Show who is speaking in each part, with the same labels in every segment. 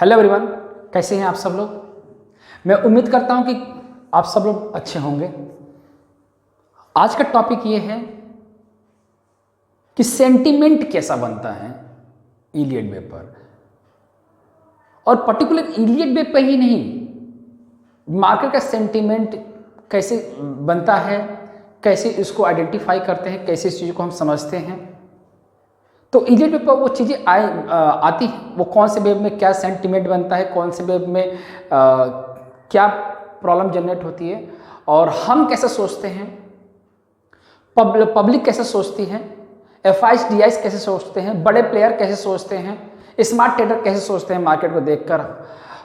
Speaker 1: Hello everyone, कैसे हैं आप सब लोग। मैं उम्मीद करता हूं कि आप सब लोग अच्छे होंगे। आज का टॉपिक ये है कि सेंटीमेंट कैसा बनता है इलियड वेब पर, और पर्टिकुलर इलियड वेब पर ही नहीं, मार्केट का सेंटीमेंट कैसे बनता है, कैसे इसको आइडेंटिफाई करते हैं, कैसे इस चीज़ को हम समझते हैं। तो इलियड वेब पर वो चीज़ें आती हैं, वो कौन से वेब में क्या सेंटीमेंट बनता है, कौन से वेब में क्या प्रॉब्लम जनरेट होती है, और हम कैसे सोचते हैं, पब्लिक कैसे सोचती है, एफआईज डीआईज कैसे सोचते हैं, बड़े प्लेयर कैसे सोचते हैं, स्मार्ट ट्रेडर कैसे सोचते हैं मार्केट को देखकर,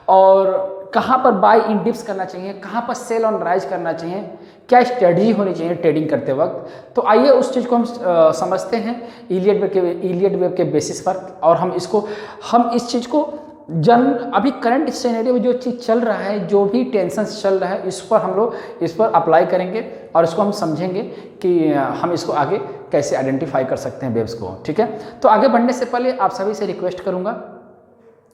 Speaker 1: और कहाँ पर बाय इन डिप्स करना चाहिए, कहाँ पर सेल ऑन राइज करना चाहिए, क्या स्ट्रेटजी होनी चाहिए ट्रेडिंग करते वक्त। तो आइए उस चीज़ को हम समझते हैं इलियड वेब के बेसिस पर, और हम इस चीज़ को अभी करंट सिनेरियो में जो चीज़ चल रहा है, जो भी टेंशन चल रहा है, हम लोग इस पर अप्लाई करेंगे और इसको हम समझेंगे कि हम इसको आगे कैसे आइडेंटिफाई कर सकते हैं वेब्स को। ठीक है, तो आगे बढ़ने से पहले आप सभी से रिक्वेस्ट करूँगा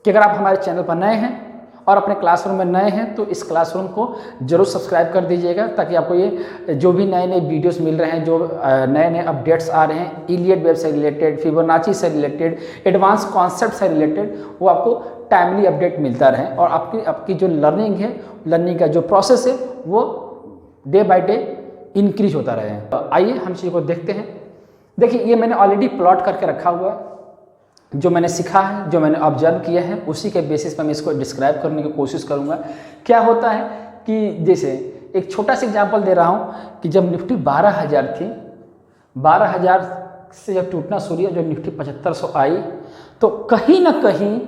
Speaker 1: कि अगर आप हमारे चैनल पर नए हैं और अपने क्लासरूम में नए हैं तो इस क्लासरूम को जरूर सब्सक्राइब कर दीजिएगा, ताकि आपको ये जो भी नए नए वीडियोस मिल रहे हैं, जो नए नए अपडेट्स आ रहे हैं इलियड वेब से रिलेटेड, फिबोनाची से रिलेटेड, एडवांस कॉन्सेप्ट से रिलेटेड, वो आपको टाइमली अपडेट मिलता रहे, और आपकी जो लर्निंग का जो प्रोसेस है वो डे बाय डे इंक्रीज होता रहे। तो आइए हम चीज़ को देखते हैं। देखिए, ये मैंने ऑलरेडी प्लॉट करके रखा हुआ है, जो मैंने सीखा है, जो मैंने ऑब्जर्व किया है, उसी के बेसिस पर मैं इसको डिस्क्राइब करने की कोशिश करूंगा। क्या होता है कि जैसे एक छोटा सा एग्जांपल दे रहा हूं कि जब निफ्टी 12,000 थी, 12,000 से जब टूटना शुरू हुआ, जब निफ्टी 7500 आई, तो कहीं ना कहीं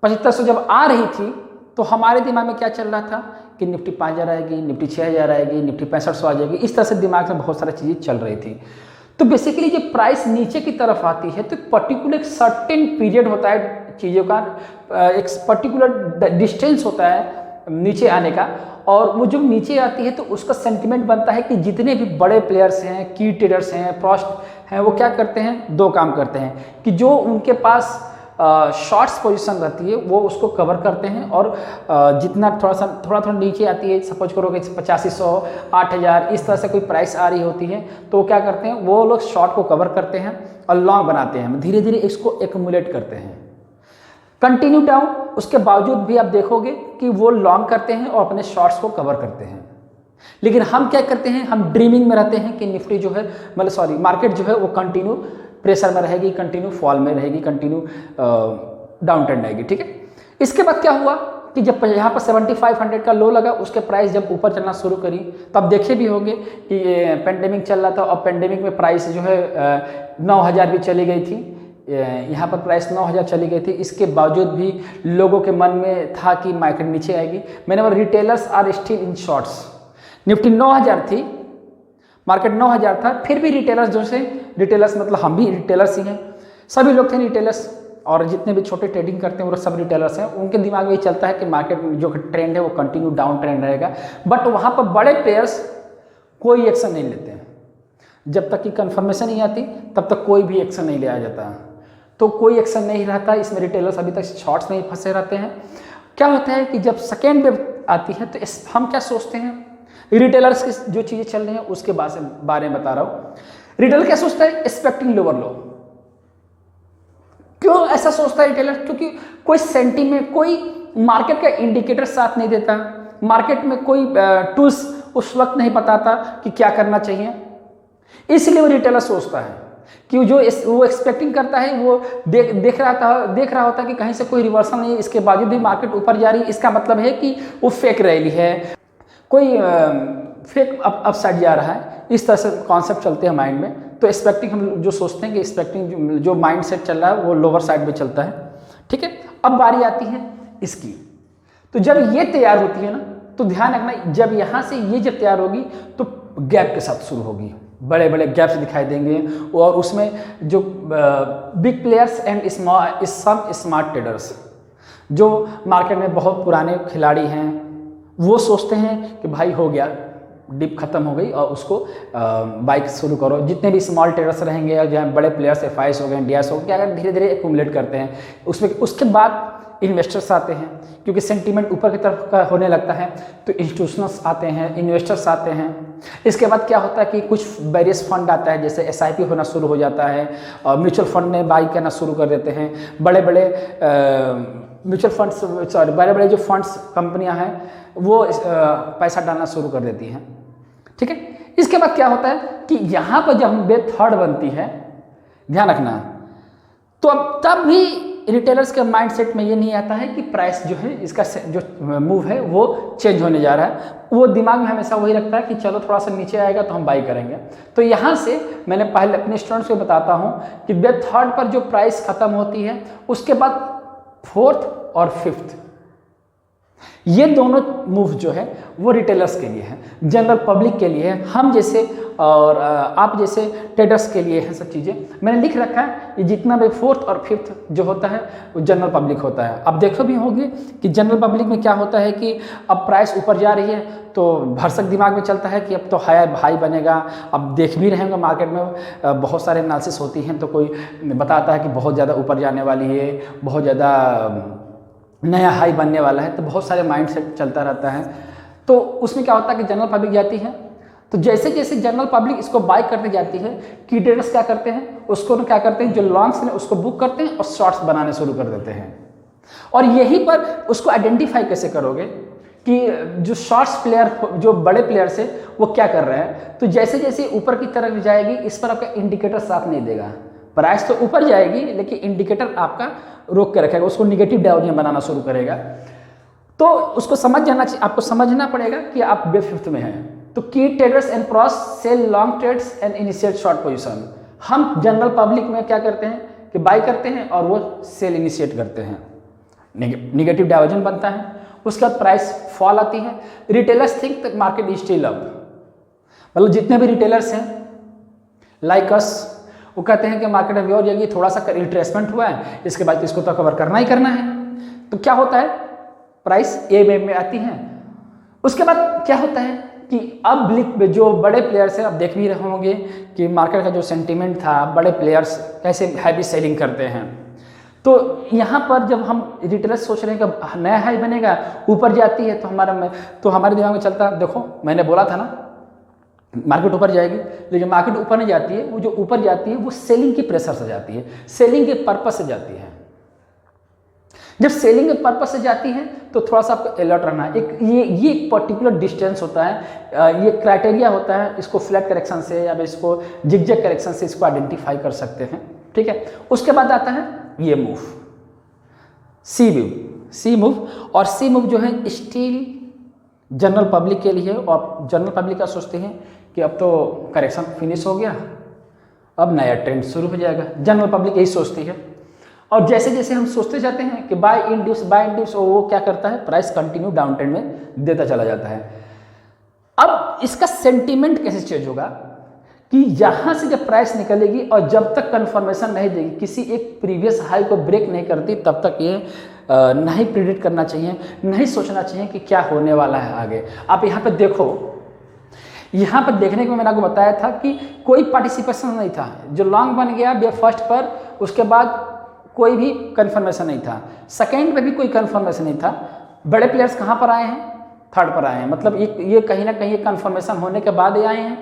Speaker 1: 7500 जब आ रही थी तो हमारे दिमाग में क्या चल रहा था कि निफ्टी 5,000 आएगी, निफ्टी 6,000 आएगी, निफ्टी 6500 आ जाएगी। इस तरह से दिमाग में बहुत सारी चीज़ें चल रही थी। तो बेसिकली जब प्राइस नीचे की तरफ आती है तो पर्टिकुलर एक सर्टेन पीरियड होता है चीज़ों का, एक पर्टिकुलर डिस्टेंस होता है नीचे आने का, और वो जब नीचे आती है तो उसका सेंटिमेंट बनता है कि जितने भी बड़े प्लेयर्स हैं, की ट्रेडर्स हैं, प्रोस्ट हैं, वो क्या करते हैं, दो काम करते हैं कि जो उनके पास शॉर्ट्स पोजीशन रहती है वो उसको कवर करते हैं, और जितना थोड़ा नीचे आती है, सपोज करो कि 8500, 8,000 इस तरह से कोई प्राइस आ रही होती है, तो वो क्या करते हैं, वो लोग शॉर्ट को कवर करते हैं और लॉन्ग बनाते हैं, धीरे धीरे इसको एक्यूमुलेट करते हैं, कंटिन्यू डाउन। उसके बावजूद भी आप देखोगे कि वो लॉन्ग करते हैं और अपने शॉर्ट्स को कवर करते हैं। लेकिन हम क्या करते हैं, हम ड्रीमिंग में रहते हैं कि निफ्टी जो है, मार्केट जो है वो कंटिन्यू प्रेशर में रहेगी, कंटिन्यू फॉल में रहेगी, कंटिन्यू डाउन ट्रेंड आएगी। ठीक है, इसके बाद क्या हुआ कि जब यहाँ पर 7500 का लो लगा, उसके प्राइस जब ऊपर चलना शुरू करी, तब देखे भी होंगे कि पेंडेमिक चल रहा था, और पेंडेमिक में प्राइस जो है 9,000 भी चली गई थी, यहाँ पर प्राइस 9,000 चली गई थी। इसके बावजूद भी लोगों के मन में था कि मार्केट नीचे आएगी। मैंने बोला retailers are still in shorts. Nifty 9,000 थी, मार्केट 9,000 था, फिर भी रिटेलर्स मतलब हम भी रिटेलर्स ही हैं, सभी लोग थे रिटेलर्स, और जितने भी छोटे ट्रेडिंग करते हैं वो सब रिटेलर्स हैं। उनके दिमाग में ये चलता है कि मार्केट में जो ट्रेंड है वो कंटिन्यू डाउन ट्रेंड रहेगा, बट वहाँ पर बड़े प्लेयर्स कोई एक्शन नहीं लेते हैं। जब तक कि कंफर्मेशन नहीं आती तब तक कोई भी एक्शन नहीं लिया जाता, तो कोई एक्शन नहीं रहता। इसमें रिटेलर्स अभी तक शॉर्ट्स में फंसे रहते हैं। क्या होता है कि जब सेकेंड वेव आती है तो हम क्या सोचते हैं, रिटेलर्स की जो चीज़ें चल रही हैं उसके बारे में बता रहा हूँ। रिटेलर क्या सोचता है, एक्सपेक्टिंग लोअर लो। क्यों ऐसा सोचता है रिटेलर? क्योंकि कोई सेंटीमेंट, कोई मार्केट का इंडिकेटर साथ नहीं देता, मार्केट में कोई टूल्स उस वक्त नहीं बताता कि क्या करना चाहिए, इसलिए वो रिटेलर सोचता है कि वो एक्सपेक्टिंग करता है, वो देख रहा होता है कि कहीं से कोई रिवर्सल नहीं है, इसके बावजूद भी मार्केट ऊपर जा रही है, इसका मतलब है कि वो फेक रैली है, कोई फेक अपसाइड जा रहा है। इस तरह से कॉन्सेप्ट चलते हैं माइंड में। तो एक्सपेक्टिंग हम जो सोचते हैं कि एक्सपेक्टिंग जो माइंड सेट चल रहा है वो लोअर साइड में चलता है। ठीक है, अब बारी आती है इसकी। तो जब ये तैयार होती है ना, तो ध्यान रखना, जब यहाँ से ये जब तैयार होगी तो गैप के साथ शुरू होगी, बड़े बड़े गैप्स दिखाई देंगे, और उसमें जो big players and some smart traders, जो मार्केट में बहुत पुराने खिलाड़ी हैं, वो सोचते हैं कि भाई हो गया, डिप खत्म हो गई और उसको बाइक शुरू करो। जितने भी स्मॉल ट्रेडर्स रहेंगे और जहाँ बड़े प्लेयर्स एफआईएस हो गए, डीआईएस हो गए, क्या करते धीरे धीरे एक्यूमुलेट करते हैं उसमें। उसके बाद इन्वेस्टर्स आते हैं, क्योंकि सेंटीमेंट ऊपर की तरफ का होने लगता है तो इंस्टीट्यूशनल्स आते हैं, इन्वेस्टर्स आते हैं। इसके बाद क्या होता है कि कुछ वेरियस फंड आता है, जैसे एसआईपी होना शुरू हो जाता है और म्यूचुअल फंड में बाई करना शुरू कर देते हैं। बड़े बड़े म्यूचुअल फंड्स, सॉरी, बड़े बड़े जो फंड्स कंपनियां हैं वो पैसा डालना शुरू कर देती हैं, ठीक है। इसके बाद क्या होता है कि यहाँ पर जब वेब थर्ड बनती है, ध्यान रखना, तो अब तब भी रिटेलर्स के माइंडसेट में ये नहीं आता है कि प्राइस जो है इसका जो मूव है वो चेंज होने जा रहा है। वो दिमाग में हमेशा वही रखता है कि चलो थोड़ा सा नीचे आएगा तो हम बाई करेंगे। तो यहाँ से मैंने पहले अपने स्टूडेंट्स को बताता हूँ कि वेब थर्ड पर जो प्राइस खत्म होती है उसके बाद फोर्थ और फिफ्थ, ये दोनों मूव जो है वो रिटेलर्स के लिए है, जनरल पब्लिक के लिए है, हम जैसे और आप जैसे ट्रेडर्स के लिए है सब चीज़ें। मैंने लिख रखा है ये जितना भी फोर्थ और फिफ्थ जो होता है वो जनरल पब्लिक होता है। अब देखो भी होगी कि जनरल पब्लिक में क्या होता है कि अब प्राइस ऊपर जा रही है तो भरसक दिमाग में चलता है कि अब तो हाई बनेगा। अब देख भी रहेंगे मार्केट में बहुत सारे एनालिसिस होती हैं, तो कोई बताता है कि बहुत ज़्यादा ऊपर जाने वाली है, बहुत ज़्यादा नया हाई बनने वाला है, तो बहुत सारे माइंडसेट चलता रहता है। तो उसमें क्या होता है कि जनरल पब्लिक जाती है, तो जैसे जैसे जनरल पब्लिक इसको बाय करते जाती है, की ट्रेडर्स क्या करते हैं, उसको क्या करते हैं, जो लॉन्ग्स हैं उसको बुक करते हैं और शॉर्ट्स बनाने शुरू कर देते हैं। और यहीं पर उसको आइडेंटिफाई कैसे करोगे कि जो शॉर्ट्स प्लेयर, जो बड़े प्लेयर्स हैं वो क्या कर रहे हैं। तो जैसे जैसे ऊपर की तरफ जाएगी इस पर आपका इंडिकेटर साथ नहीं देगा, प्राइस तो ऊपर जाएगी लेकिन इंडिकेटर आपका रोक के रखेगा, उसको निगेटिव डायवर्जन बनाना शुरू करेगा। तो उसको समझ जाना चाहिए, आपको समझना पड़ेगा कि आप वेब फिफ्थ में हैं। तो key traders and cross sell long trades and initiate short position. हम जनरल पब्लिक में क्या करते हैं कि बाय करते हैं और वो सेल इनिशिएट करते हैं, निगेटिव डायवर्जन बनता है, उसके बाद प्राइस फॉल आती है। Retailers think the market is still up, मतलब जितने भी रिटेलर्स हैं लाइक अस, वो कहते हैं कि मार्केट में और जाएगी, थोड़ा सा रिट्रेसमेंट हुआ है, इसके बाद इसको तो कवर करना ही करना है। तो क्या होता है, प्राइस ए में आती है। उसके बाद क्या होता है कि अब जो बड़े प्लेयर्स हैं, अब देख भी रहे होंगे कि मार्केट का जो सेंटीमेंट था, बड़े प्लेयर्स कैसे हैवी सेलिंग करते हैं। तो यहाँ पर जब हम रिटेलर्स सोच रहे हैं कि नया हाई बनेगा, ऊपर जाती है, तो हमारे दिमाग में चलता, देखो मैंने बोला था ना मार्केट ऊपर जाएगी, लेकिन मार्केट ऊपर नहीं जाती है, वो जो ऊपर जाती है वो सेलिंग की प्रेशर से जाती है, सेलिंग के पर्पस से जाती है। जब सेलिंग के पर्पस से जाती है तो थोड़ा सा आपको अलर्ट रहना है। ये एक पर्टिकुलर डिस्टेंस होता है, ये क्राइटेरिया होता है, इसको फ्लैट करेक्शन से या इसको जिगजैग करेक्शन से इसको आइडेंटिफाई कर सकते हैं, ठीक है। उसके बाद आता है ये मूव, सी मूव, और सी मूव जो है स्टील जनरल पब्लिक के लिए, और जनरल पब्लिक का सोचते हैं कि अब तो करेक्शन फिनिश हो गया, अब नया ट्रेंड शुरू हो जाएगा। जनरल पब्लिक यही सोचती है। और जैसे जैसे हम सोचते जाते हैं कि बाय इंड्यूस, और वो क्या करता है, प्राइस कंटिन्यू डाउन ट्रेंड में देता चला जाता है। अब इसका सेंटीमेंट कैसे चेंज होगा कि यहाँ से जब प्राइस निकलेगी और जब तक कंफर्मेशन नहीं देगी, किसी एक प्रीवियस हाई को ब्रेक नहीं करती, तब तक ये नहीं प्रिडिक्ट करना चाहिए, नहीं सोचना चाहिए कि क्या होने वाला है आगे। आप यहाँ पे देखो, यहाँ पर देखने को मैंने आपको बताया था कि कोई पार्टिसिपेशन नहीं था, जो लॉन्ग बन गया फर्स्ट पर, उसके बाद कोई भी कंफर्मेशन नहीं था, सेकेंड पे भी कोई कंफर्मेशन नहीं था। बड़े प्लेयर्स कहाँ पर आए हैं, थर्ड पर आए हैं, मतलब ये कहीं ना कहीं कंफर्मेशन होने के बाद ही आए हैं,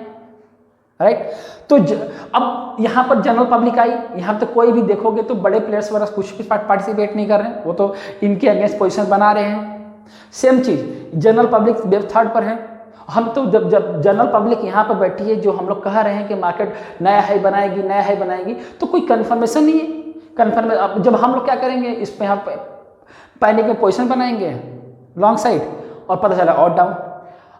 Speaker 1: राइट। तो अब यहाँ पर जनरल पब्लिक आई, यहाँ तो कोई भी देखोगे तो बड़े प्लेयर्स वगैरह कुछ भी पार्टिसिपेट नहीं कर रहे हैं, वो तो इनके अगेंस्ट पोजीशन बना रहे हैं। सेम चीज जनरल पब्लिक वेब थर्ड पर है। हम तो जब जनरल पब्लिक यहाँ पर बैठी है, जो हम लोग कह रहे हैं कि मार्केट नया हाई बनाएगी, तो कोई कंफर्मेशन नहीं है। अब जब हम लोग क्या करेंगे, इस पे यहाँ पैनिक में पोजीशन बनाएंगे लॉन्ग साइड, और पता चला और डाउन।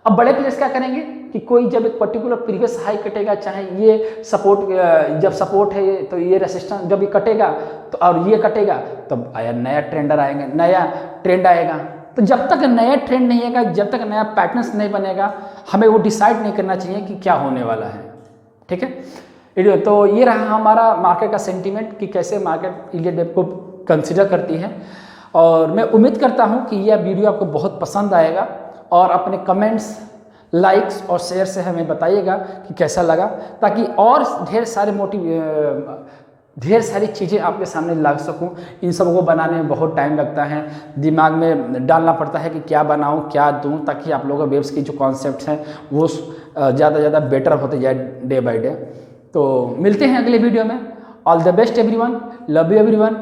Speaker 1: अब बड़े प्लेयर्स क्या करेंगे कि कोई जब एक पर्टिकुलर प्रीवियस हाई कटेगा, चाहे ये सपोर्ट, जब सपोर्ट है तो ये रेसिस्टेंस, जब ये कटेगा तो और ये कटेगा, तब नया ट्रेंड आएगा। तो जब तक नया ट्रेंड नहीं आएगा, जब तक नया पैटर्न्स नहीं बनेगा, हमें वो डिसाइड नहीं करना चाहिए कि क्या होने वाला है, ठीक है। तो ये रहा हमारा मार्केट का सेंटीमेंट कि कैसे मार्केट इलियट वेब को कंसिडर करती है। और मैं उम्मीद करता हूँ कि यह वीडियो आपको बहुत पसंद आएगा, और अपने कमेंट्स लाइक्स और शेयर से हमें बताइएगा कि कैसा लगा, ताकि और ढेर सारी चीज़ें आपके सामने ला सकूं। इन सब को बनाने में बहुत टाइम लगता है, दिमाग में डालना पड़ता है कि क्या बनाऊं क्या दूं, ताकि आप लोगों के वेब्स की जो कॉन्सेप्ट्स हैं वो ज़्यादा से ज़्यादा बेटर होते जाए डे बाय डे। तो मिलते हैं अगले वीडियो में। All the best everyone, love you everyone.